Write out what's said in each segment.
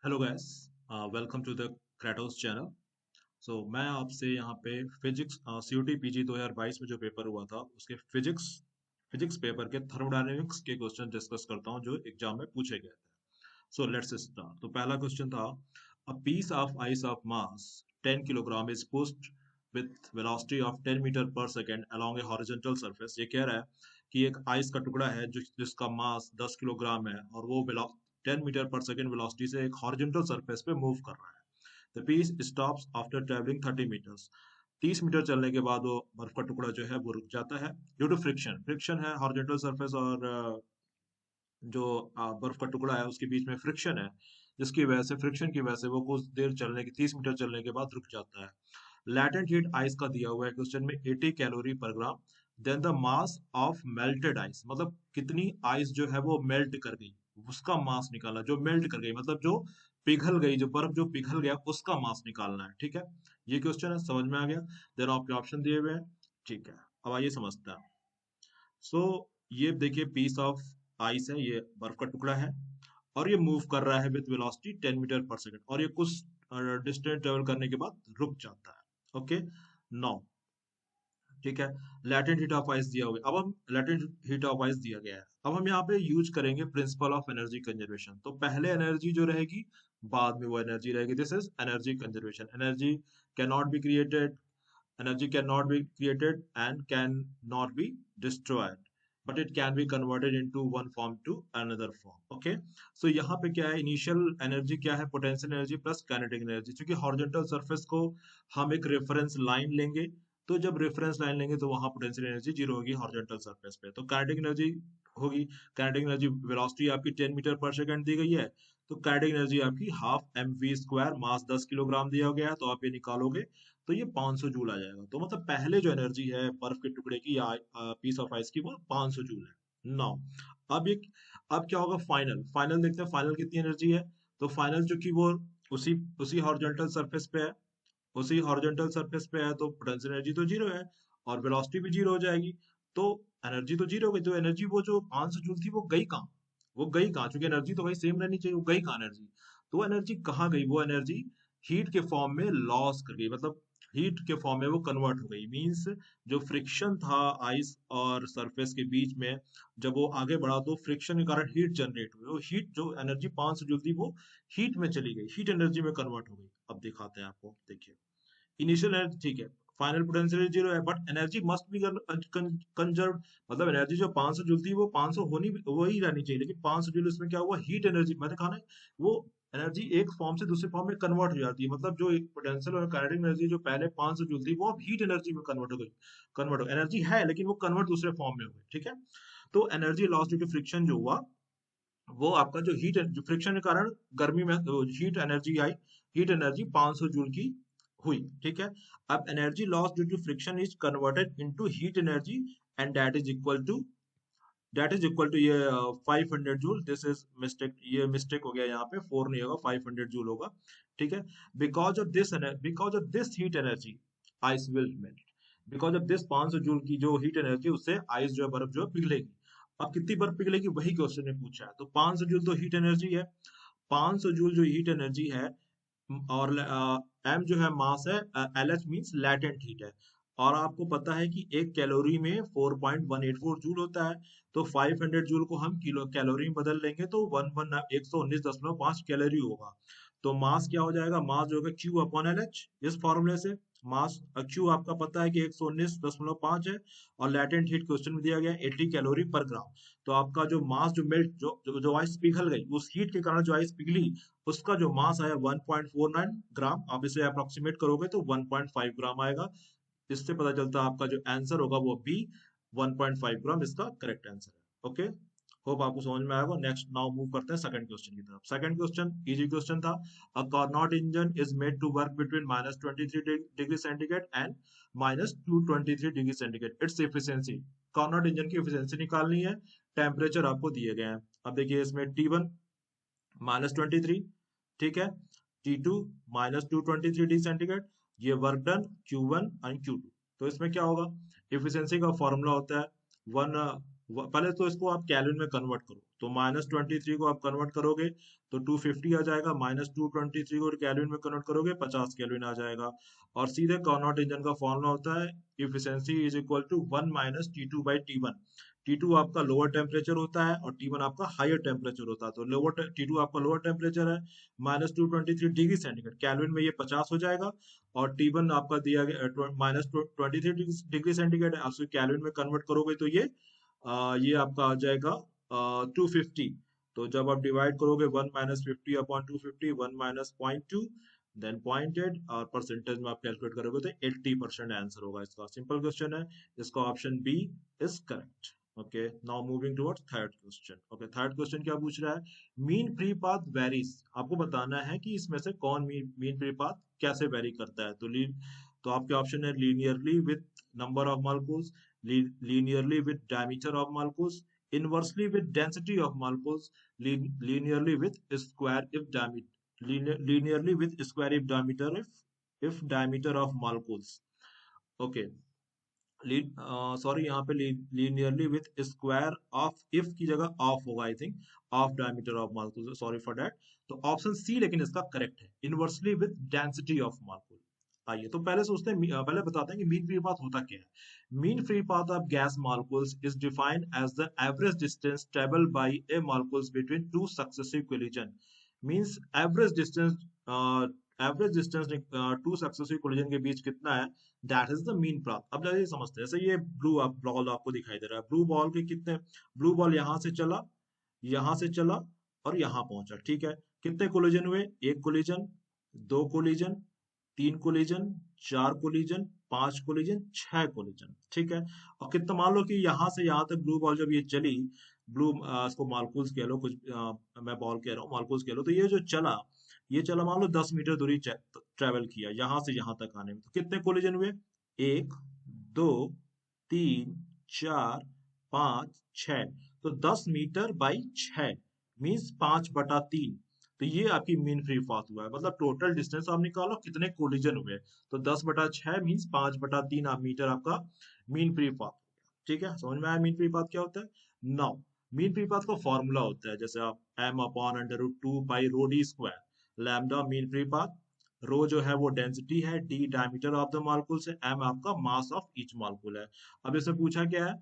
Hello guys, welcome to the Kratos channel. मैं आपसे यहाँ पे फिजिक्स सीयूटी पीजी 2022 में जो पेपर हुआ था उसके फिजिक्स पेपर के थर्मोडायनेमिक्स के क्वेश्चन डिस्कस करता हूँ जो एग्जाम में पूछे गए थे। Let's start. तो पहला क्वेश्चन था, a piece of ice of mass 10 kilogram is pushed with velocity of 10 metre per second along a horizontal surface. ये कह रहा है कि एक आइस का टुकड़ा है जिसका मास 10 किलोग्राम है और वो 10 मीटर पर सेकेंड वेलोसिटी से एक हॉरिजॉन्टल सरफेस पे मूव कर रहा है। The piece stops after travelling 30 metres. 30 metre चलने के बाद वो बर्फ का टुकड़ा जो है वो रुक जाता है ड्यू टू फ्रिक्शन। फ्रिक्शन है हॉरिजॉन्टल सरफेस और जो बर्फ का टुकड़ा है उसके बीच में फ्रिक्शन है, जिसकी वजह से फ्रिक्शन की वजह से वो कुछ देर चलने की 30 मीटर चलने के बाद रुक जाता है। लैटेंट हीट आइस का दिया हुआ है क्वेश्चन में 80 calorie per gram. Then the mass of melted ice, मतलब कितनी आइस जो है वो मेल्ट कर गई, उसका मास निकालना। जो मेल्ट कर गई मतलब जो पिघल गई, जो बर्फ जो पिघल गया उसका मास निकालना है। ठीक है, ये क्वेश्चन है, समझ में आ गया। देन आपके ऑप्शन दिए हुए हैं। ठीक है, अब आइए समझते हैं। सो ये देखिए पीस ऑफ आइस है, ये बर्फ का टुकड़ा है और ये मूव कर रहा है विद वेलोसिटी 10 मीटर पर सेकंड और ये कुछ डिस्टेंस ट्रेवल करने के बाद रुक जाता है। ओके, नाउ ठीक है, लैटेंट हीट ऑफ आइस दिया हुआ है। अब हम लैटेंट हीट ऑफ आइस दिया गया है, अब हम यहाँ पे यूज करेंगे प्रिंसिपल ऑफ एनर्जी कंजर्वेशन। तो पहले एनर्जी जो रहेगी, बाद में वो एनर्जी रहेगी। This is energy conservation. Energy can not be created, energy cannot be created and cannot be destroyed, but it can be converted into one form to another form। okay, so यहाँ पे क्या है, initial energy क्या है, potential energy plus kinetic energy. क्योंकि horizontal surface को हम एक रेफरेंस लाइन लेंगे, तो जब रेफरेंस लाइन लेंगे तो वहां पोटेंशियल एनर्जी जीरो होगी हॉरिजॉन्टल सरफेस पे। तो काइनेटिक एनर्जी होगी, काइनेटिक एनर्जी वेलोसिटी आपकी 10 मीटर पर सेकंड दी गई है, तो काइनेटिक एनर्जी आपकी half M V square, mass 10 kilogram दिया गया है, तो आप ये निकालोगे तो ये 500 जूल आ जाएगा। तो मतलब पहले जो एनर्जी है बर्फ के टुकड़े की या पीस ऑफ आइस की, वो 500 जूल है। नाउ अब ये, अब क्या होगा, फाइनल फाइनल देखते हैं फाइनल कितनी एनर्जी है। तो फाइनल जो कि वो उसी उसी हॉरिजॉन्टल सरफेस पे है, उसी हॉरिजॉन्टल सरफेस पे है, तो पोटेंशियल एनर्जी तो जीरो है और वेलोसिटी भी जीरो हो जाएगी। तो एनर्जी तो जीरो हो गई, तो एनर्जी वो जो 500 जूल थी वो गई कहाँ, वो गई कहाँ, क्योंकि एनर्जी तो भाई सेम रहनी चाहिए, वो गई कहाँ एनर्जी। तो वो एनर्जी कहाँ गई, वो एनर्जी हीट के फॉर्म में लॉस कर गई, मतलब हीट के फॉर्म में वो कन्वर्ट हो गई। मींस जो फ्रिक्शन था आइस और सरफेस के बीच में, जब वो आगे बढ़ा तो फ्रिक्शन के कारण हीट जनरेट हुई, वो हीट जो एनर्जी 500 जूल थी वो हीट में चली गई, हीट एनर्जी में कन्वर्ट हो गई। अब दिखाते हैं आपको, देखिए इनिशियल एनर्जी ठीक है, फाइनल पोटेंशियल जीरो है, but energy must be conserve. मतलब एनर्जी जो 500 जूल थी वो 500 होनी वही रहनी चाहिए, लेकिन 500 जूल उसमें क्या हुआ, हीट एनर्जी, मैंने कहा ना, वो एनर्जी एक फॉर्म से दूसरे फॉर्म में कन्वर्ट हो जाती है। मतलब जो एक पोटेंशियल और काइनेटिक एनर्जी जो पहले 500 जूल थी वो अब हीट एनर्जी में कन्वर्ट हो गई, कन्वर्ट हो एनर्जी है लेकिन वो कन्वर्ट दूसरे फॉर्म में हो गई। ठीक है, तो energy loss due to friction जो हुआ, वो आपका जो हीट, जो फ्रिक्शन के कारण गर्मी में हीट एनर्जी आई, हीट एनर्जी 500 जूल की हुई। ठीक है, अब energy loss due to friction is converted into heat energy and that is equal to ये 500 जूल। दिस इज मिस्टेक, ये मिस्टेक हो गया, यहाँ पे 4 नहीं होगा, 500 जूल होगा। ठीक है, because of this heat energy ice will melt. Because of this 500 joule की जो हीट एनर्जी, उससे आइस जो है, बर्फ जो है पिघलेगी। अब कितनी बर्फ पिघलेगी वही क्वेश्चन ने पूछा है। तो 500 जूल तो हीट एनर्जी है, 500 जूल जो हीट एनर्जी है, और एम जो है मास है, L H means latent heat है। और आपको पता है कि एक कैलोरी में 4.184 जूल होता है। तो 500 जूल को हम किलो कैलोरी में बदल लेंगे तो 119.5 कैलोरी होगा। तो मास क्या हो जाएगा, मास जो होगा क्यू अपॉन एल एच, इस फॉर्मूले से। मास क्यू आपका पता है कि 119.5 है, और लैटेंट हीट क्वेश्चन में दिया गया 80 कैलोरी पर ग्राम। तो आपका जो मास, जो मेल्ट, जो आइस पिघल गई, उस हीट के कारण जो आइस पिघली, उसका जो मास आया 1.49 ग्राम। आप इसे अप्रोक्सीमेट करोगे तो 1.5 ग्राम आएगा। इससे पता चलता है आपका जो आंसर होगा वो बी, 1.5 ग्राम इसका करेक्ट आंसर है। ओके, होप आपको समझ में आएगा। नेक्स्ट नाउ मूव करते हैं सेकंड क्वेश्चन की तरफ। सेकंड क्वेश्चन इजी क्वेश्चन था। A Carnot engine is made to work between -23 degree centigrade and -223 degree centigrade. Its efficiency, Carnot engine की एफिशिएंसी निकालनी है। टेम्परेचर आपको दिए गए हैं। अब देखिए इसमें T1 -23, ठीक है, T2 -223 डिग्री सेंटीग्रेड, ये work done Q1 and Q2। तो इसमें क्या होगा, एफिशिएंसी का फॉर्मूला होता है वन पहले तो इसको आप कैलविन में कन्वर्ट करो, तो -23 को आप कन्वर्ट करोगे तो 250 आ जाएगा, -223 को कैलविन में कन्वर्ट करोगे 50 कैलविन आ जाएगा। और सीधे कार्नोट इंजन का फॉर्मूला होता है efficiency is equal to 1 minus T2 by T1। T2 आपका लोअर टेम्परेचर होता है और T1 आपका हायर टेम्परेचर होता है। तो T2 आपका लोअर टेम्परेचर है, -223 डिग्री सेंटीग्रेड, कैलविन में ये 50 हो जाएगा। और T1 आपका दिया गया -23 डिग्री सेंटीग्रेड है, आप कैलविन में कन्वर्ट करोगे तो ये आपका आ जाएगा 250। तो जब आप डिवाइड करोगे 1 - 50 अपॉन 250, 1 - 0.2, देन 0.8, और परसेंटेज में आप कैलकुलेट करोगे तो 80% आंसर होगा इसका। सिंपल क्वेश्चन है, इसका option B is correct. Okay, now moving towards third question. Okay, third question क्या पूछ रहा है, मीन फ्री पाथ वेरीज। आपको बताना है कि इसमें से कौन मीन फ्री पाथ कैसे वेरी करता है। तो आपके ऑप्शन है linearly with number of molecules, linearly with diameter of molecules, inversely with density of molecules, linearly with square if diameter, linearly with square if diameter, if diameter of molecules। okay, sorry, यहाँ पे linearly with square of, if की जगह of होगा I think, of diameter of molecule, sorry for that. तो option C लेकिन इसका correct है, inversely with density of molecule. आइए तो पहले सोचते हैं, पहले बताते हैं कि मीन फ्री पाथ होता क्या है। Mean free path of gas molecules is defined as the average distance travelled by a molecules between two successive collision. Means average distance two successive collision के बीच कितना है, that is the mean path. अब जैसे समझते हैं, जैसे ये ब्लू बॉल आपको दिखाई दे रहा है, ब्लू बॉल के कितने, ब्लू बॉल यहाँ से चला और यहाँ पहुंचा, ठीक है। कितने कोलिजन हुए, एक कोलिजन, दो कोलिजन, तीन कोलिजन, चार कोलिजन, पांच कोलिजन, छह कोलिजन, ठीक है। और कितना, मान लो कि यहाँ से यहाँ तक ब्लू बॉल जब ये चली, इसको मॉलिक्यूल्स कह लो, मैं बॉल कह रहा हूँ, मॉलिक्यूल्स कह लो, तो ये चला मान लो 10 मीटर दूरी ट्रेवल किया यहाँ से यहाँ तक आने में, तो कितने कोलिजन हुए, एक, दो, तीन, चार, पांच, छह। तो 10 मीटर बाई 6 मीन्स 5/3। तो ये आपकी मीन फ्री पाथ हुआ है, मतलब टोटल डिस्टेंस आप निकालो कितने कोलिजन हुए, तो 10/6 मीन्स 5/3 मीटर आपका मीन फ्री पाथ। ठीक है, समझ में आया मीन फ्री पाथ क्या होता है। नाउ मीन फ्री पाथ का फॉर्मूला होता है, जैसे आप m/√2 pi rho d square, lambda mean free path, rho जो है वो डेंसिटी है, d diameter of the molecule से, m आपका मास ऑफ ईच मॉलिक्यूल है। अब इससे पूछा क्या है,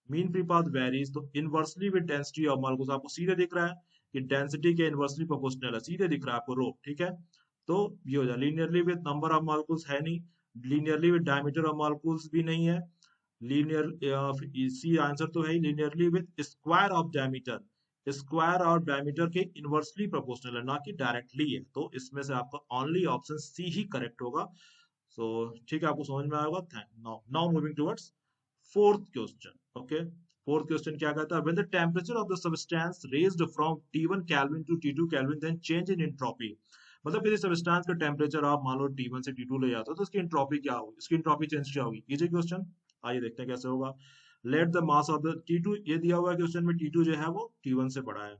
मीन फ्री पाथ वेरीज, तो inversely with density of molecules, आपको सीधे दिख रहा है कि डेंसिटी के इनवर्सली प्रोपोर्शनल है, सीधे दिख रहा है आपको रो, ठीक है। तो ये हो जाए, linearly with number of molecules है नहीं, linearly with diameter of molecules भी नहीं है, लीनियर सी आंसर तो है ही, linearly with square of diameter, square और डायमीटर के इनवर्सली प्रोपोर्शनल है, ना कि डायरेक्टली है। तो इसमें से आपका ओनली ऑप्शन सी ही करेक्ट होगा। सो ठीक है, आपको समझ में आएगा। Now now moving towards fourth question. Okay, fourth question क्या कहता है, when the temperature of the substance raised from T1 kelvin to T2 kelvin then change in entropy. मतलब किसी सब्सटेंस का टेम्परेचर आप मान लो T1 से T2 ले जाते हो, तो इसकी एंट्रोपी क्या होगी, इसकी एंट्रोपी चेंज क्या होगी। इजी क्वेश्चन, आइए देखते हैं कैसे होगा। Let the mass of the T2, ये दिया हुआ है क्वेश्चन में, T2 जो है वो T1 से बड़ा है,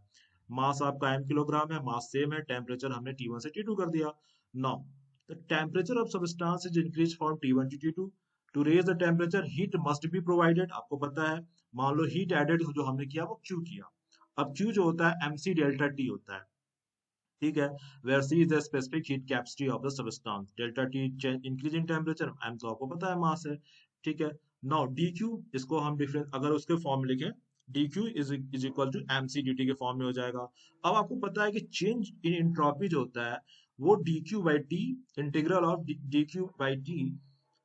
मास आपका m किलोग्राम है, मास सेम है, टेम्परेचर हमने T1 से T2 कर दिया। Now the temperature of substance is increase from T1 to T2, to raise the temperature heat must be provided. आपको पता है, मान लो हीट एडेड जो हमने किया वो Q किया। अब Q जो होता है mc डेल्टा T होता है, ठीक है, where c is the specific heat capacity of the substance, delta T increase in temperature, m तो आपको पता है मास है, ठीक है। नाउ dq, इसको हम डिफरेंस अगर उसके फॉर्म में लिखें, dq is equal to mc dt के फॉर्म में हो जाएगा। अब आपको पता है कि चेंज इन एंट्रोपी जो होता है वो dq by T, integral of dq by T,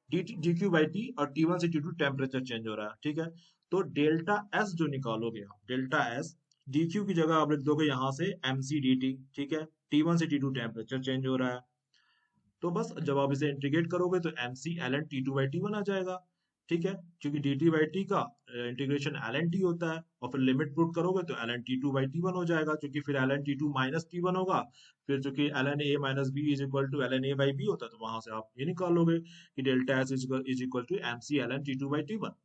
dq by T, और T1 से T2 टेम्परेचर चेंज हो रहा है, ठीक है। तो डेल्टा S जो निकालोगे आप, डेल्टा S dq की जगह आप लिख दोगे यहाँ से mc dt, ठीक है। T1 से T2 टेम्परेचर चेंज हो रहा है, तो बस जब आप इसे इंटीग्रेट करोगे तो mc ln T2 by T1 आ जाएगा, ठीक है। क्योंकि dt बाई टी का इंटीग्रेशन ln T होता है, और फिर लिमिट पुट करोगे तो ln T2 बाई T1 हो जाएगा, क्योंकि फिर ln T2 माइनस T1 होगा, फिर चूंकि ln a minus b is equal to ln a by b होता है, तो वहां से आप ये निकाल लोगे कि delta S is equal to mc ln T2 by T1।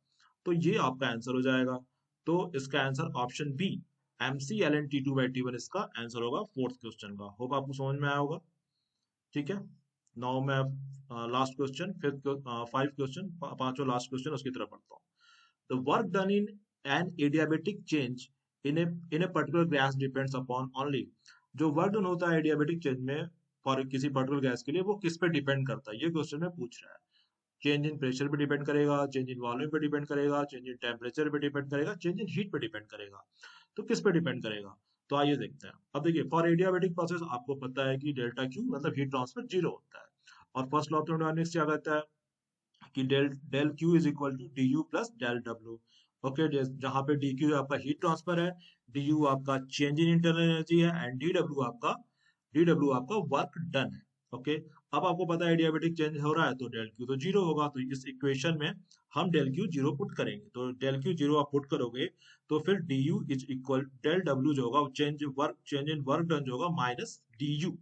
तो ये आपका आंसर हो जाएगा। तो इसका answer option B, mc ln T2 by T1 इसका आंसर होगा फोर्थ क्वेश्चन का। होप आपको समझ में आया होगा, ठीक है। नाउ मैं लास्ट क्वेश्चन, फिफ्थ, 5 क्वेश्चन, पांचों लास्ट क्वेश्चन उसकी तरफ पढ़ता हूँ। The work done in an adiabatic change in a particular gas depends upon only, जो वर्क डन होता है एडियाबेटिक चेंज में फॉर किसी पर्टिकुलर गैस के लिए, वो किस पे डिपेंड करता है, ये क्वेश्चन में पूछ रहा है। चेंज इन प्रेशर पे डिपेंड करेगा, चेंज इन वॉल्यूम पे डिपेंड करेगा, चेंज इन टेम्परेचर पे डिपेंड करेगा, चेंज इन हीट पे डिपेंड करेगा। तो किस पे डिपेंड करेगा? तो आइए देखते हैं। अब देखिए, फॉर एडियाबेटिक प्रोसेस आपको पता है कि डेल्टा क्यू मतलब हीट ट्रांसफर जीरो होता है, और फर्स्ट लॉ ऑफ थर्मोडायनामिक्स क्या कहता है कि del del Q is equal to d U plus del W. Okay, जहां पे डी क्यू आपका हीट ट्रांसफर है, डी यू आपका चेंज इन इंटरनल एनर्जी है, एंड डी डब्ल्यू आपका वर्क डन है। ओके, अब आपको पता है डियाबेटिक चेंज हो रहा है तो डेल क्यू तो जीरो होगा, तो इस इक्वेशन में हम डेल क्यू जीरो पुट करेंगे, तो डेल क्यू जीरो आप पुट करोगे तो फिर d U is equal del W जो होगा चेंज इन वर्क डन जो होगा माइनस डी यू।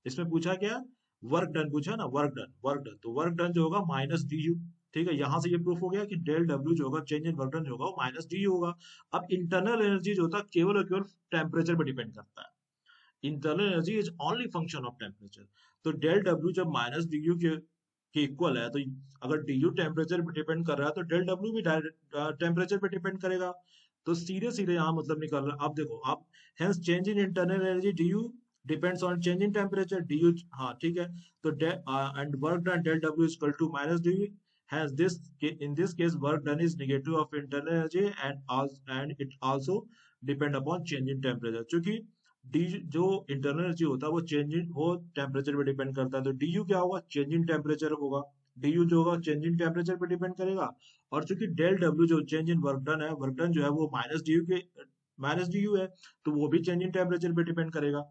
इसमें पूछा क्या, वर्क डन पूछा ना, वर्क डन तो वर्क डन जो होगा माइनस डी यू। ठीक है, यहां से ये प्रूफ हो गया कि डेल डब्ल्यू जो होगा चेंज इन वर्क डन जो होगा वो माइनस डी यू होगा। अब इंटरनल एनर्जी जो होता है केवल और केवल टेम्परेचर पर डिपेंड करता है, internal energy is only function of temperature. तो डेल डब्ल्यू जब माइनस डी यू के इक्वल है, तो अगर डी यू टेम्परेचर पे डिपेंड कर रहा है तो डेल डब्ल्यू भी टेम्परेचर पे डिपेंड करेगा। तो सीधे सीधे यहाँ मतलब निकल रहा है। अब देखो आप, hence change in internal energy d U depends on change in temperature d U. हाँ ठीक है, तो and work done del W is equal to minus d U. Hence, in this case, work done is negative of internal energy and it also depend upon change in temperature. क्योंकि D जो internal energy होता है वो change in वो temperature पे depend करता है, तो डी यू क्या होगा, चेंज इन टेम्परेचर होगा। डी यू जो होगा चेंज इन टेम्परेचर पे डिपेंड करेगा, और चूंकि डेल डब्ल्यू जो चेंज इन वर्क डन है, वर्क डन जो है वो माइनस डी यू है, तो वो भी चेंज इन टेम्परेचर पे डिपेंड करेगा।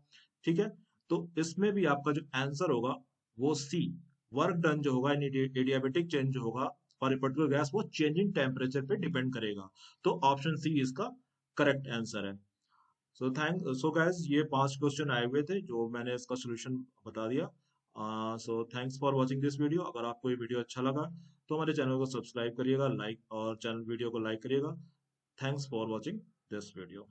ठीक है, तो इसमें भी आपका जो आंसर होगा वो सी, वर्क डन जो होगा एडियाबेटिक चेंज जो होगा फॉर ए पर्टिकुलर गैस वो चेंज इन टेम्परेचर पे डिपेंड करेगा। तो ऑप्शन सी इसका करेक्ट आंसर है। सो गाइस, ये 5 क्वेश्चन आए हुए थे जो मैंने इसका सोल्यूशन बता दिया। So thanks for watching this video. अगर आपको ये वीडियो अच्छा लगा तो हमारे चैनल को सब्सक्राइब करिएगा, लाइक और चैनल वीडियो को लाइक करिएगा। Thanks for watching this video.